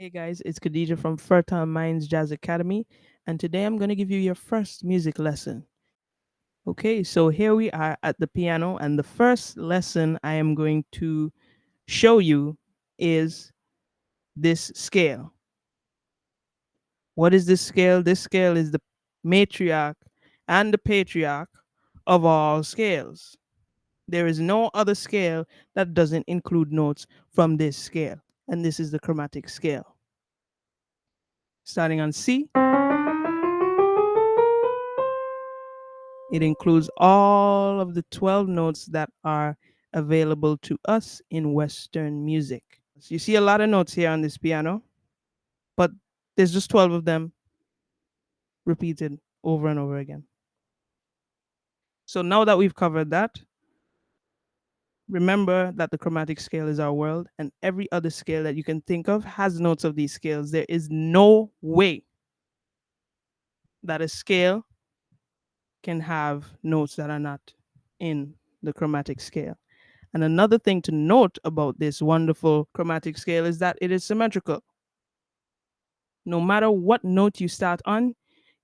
Hey guys, it's Khadija from Fertile Minds Jazz Academy, and today I'm going to give you your first music lesson. Okay, so here we are at the piano, and the first lesson I am going to show you is this scale. What is this scale? This scale is the matriarch and the patriarch of all scales. There is no other scale that doesn't include notes from this scale, and this is the chromatic scale. Starting on C, it includes all of the 12 notes that are available to us in Western music. So you see a lot of notes here on this piano, but there's just 12 of them repeated over and over again. So now that we've covered that, remember that the chromatic scale is our world, and every other scale that you can think of has notes of these scales. There is no way that a scale can have notes that are not in the chromatic scale. And another thing to note about this wonderful chromatic scale is that it is symmetrical. No matter what note you start on,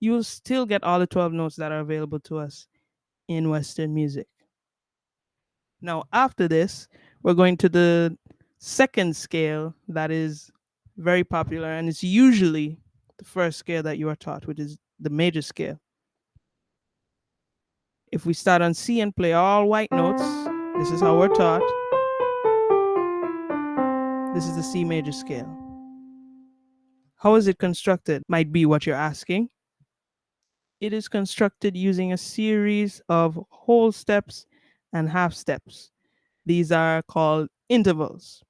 you will still get all the 12 notes that are available to us in Western music. Now, after this, we're going to the second scale that is very popular, and it's usually the first scale that you are taught, which is the major scale. If we start on C and play all white notes, this is how we're taught. This is the C major scale. How is it constructed? Might be what you're asking. It is constructed using a series of whole steps and half steps. These are called intervals.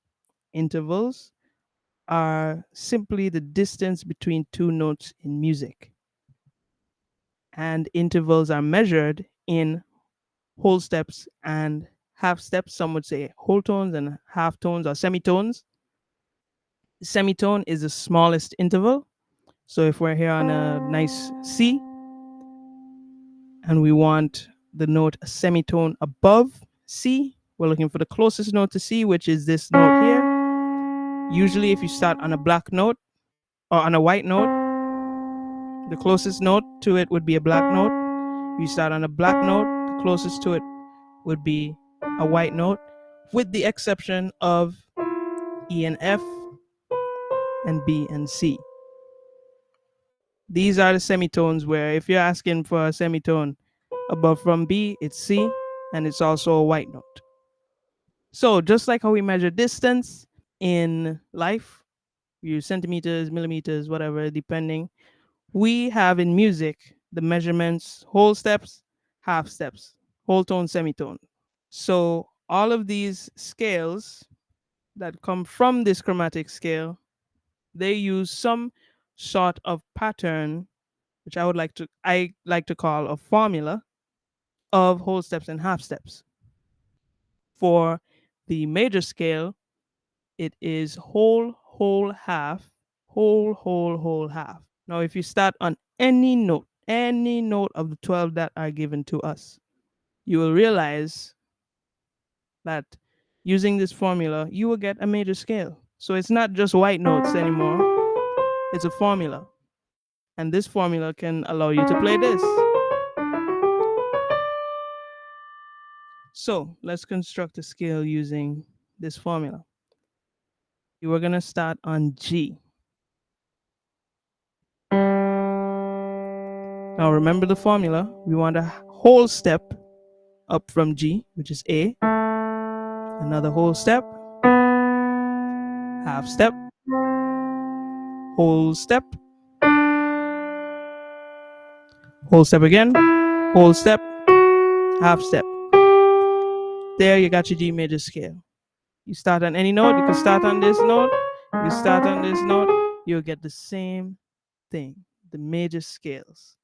Intervals are simply the distance between two notes in music. And intervals are measured in whole steps and half steps. Some would say whole tones and half tones or semitones. Semitone is the smallest interval. So if we're here on a nice C and we want the note a semitone above C, we're looking for the closest note to C, which is this note here. Usually, if you start on a black note or on a white note, the closest note to it would be a black note. If you start on a black note, the closest to it would be a white note, with the exception of E and F and B and C. These are the semitones where if you're asking for a semitone above from B, it's C, and it's also a white note. So just like how we measure distance in life, we use centimeters, millimeters, whatever, depending. We have in music the measurements whole steps, half steps, whole tone, semitone. So all of these scales that come from this chromatic scale, they use some sort of pattern, which I like to call a formula of whole steps and half steps. For the major scale, it is whole, whole, half, whole, whole, whole, half. Now, if you start on any note of the 12 that are given to us, you will realize that using this formula, you will get a major scale. So it's not just white notes anymore, it's a formula. And this formula can allow you to play this. So let's construct a scale using this formula. We're going to start on G. Now remember the formula. We want a whole step up from G, which is A. Another whole step. Half step. Whole step. Whole step again. Whole step. Half step. There you got your G major scale. You start on any note. You can start on this note. You can start on this note. You'll get the same thing. The major scales.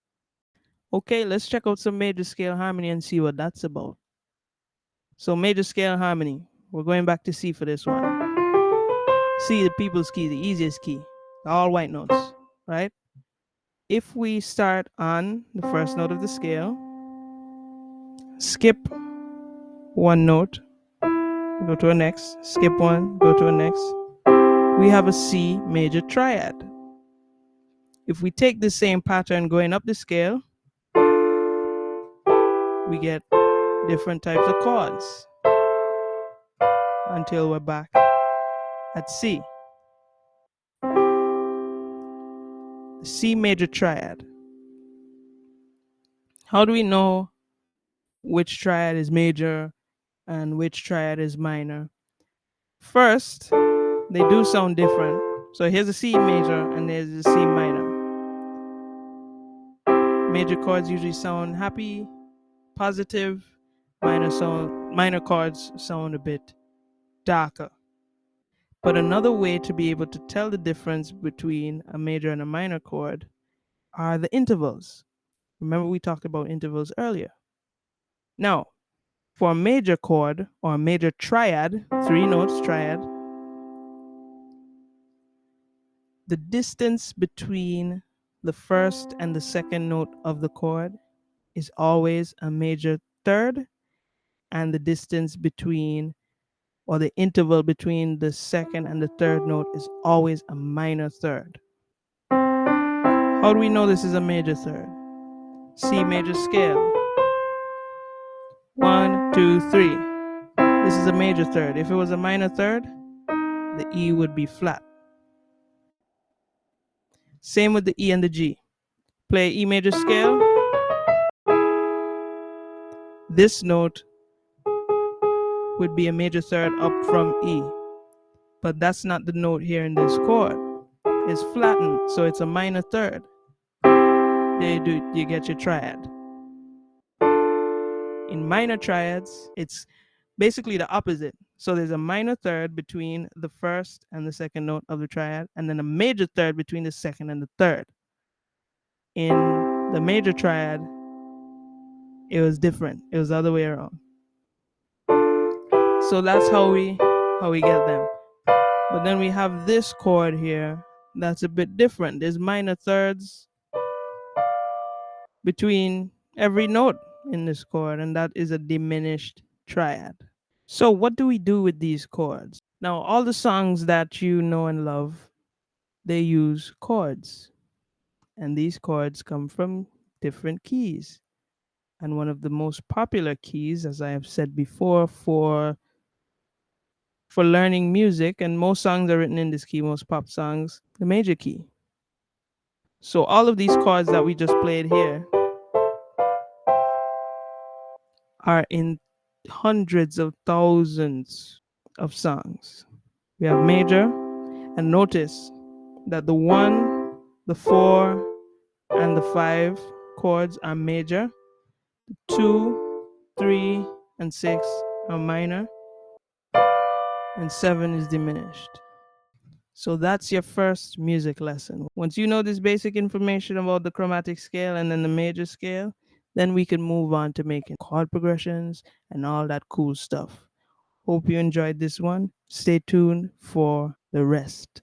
Okay, let's check out some major scale harmony and see what that's about. So major scale harmony. We're going back to C for this one. C, the people's key, the easiest key. All white notes, right? If we start on the first note of the scale, skip one note, go to a next, skip one, go to a next, we have a C major triad. If we take the same pattern going up the scale, we get different types of chords until we're back at C. The C major triad. How do we know which triad is major and which triad is minor? First, they do sound different. So here's a C major and there's a C minor. Major chords usually sound happy, positive. Minor chords sound a bit darker. But another way to be able to tell the difference between a major and a minor chord are the intervals. Remember we talked about intervals earlier. Now, for a major chord or a major triad, 3 notes triad, the distance between the first and the second note of the chord is always a major third, and the distance between or the interval between the second and the third note is always a minor third. How do we know this is a major third? C major scale. 1, 2, 3. This is a major third. If it was a minor third, the E would be flat. Same with the E and the G. Play E major scale. This note would be a major third up from E, but that's not the note here in this chord. It's flattened, so it's a minor third. There you get your triad. In minor triads, it's basically the opposite. So there's a minor third between the first and the second note of the triad, and then a major third between the second and the third. In the major triad, it was different. It was the other way around. So that's how we get them. But then we have this chord here that's a bit different. There's minor thirds between every note in this chord, and that is a diminished triad. So what do we do with these chords? Now, all the songs that you know and love, they use chords. And these chords come from different keys. And one of the most popular keys, as I have said before, for learning music, and most songs are written in this key, most pop songs, the major key. So all of these chords that we just played here are in hundreds of thousands of songs. We have major, and notice that the 1, the 4, and the 5 chords are major. 2, 3, and 6 are minor, and 7 is diminished. So that's your first music lesson. Once you know this basic information about the chromatic scale and then the major scale, then we can move on to making chord progressions and all that cool stuff. Hope you enjoyed this one. Stay tuned for the rest.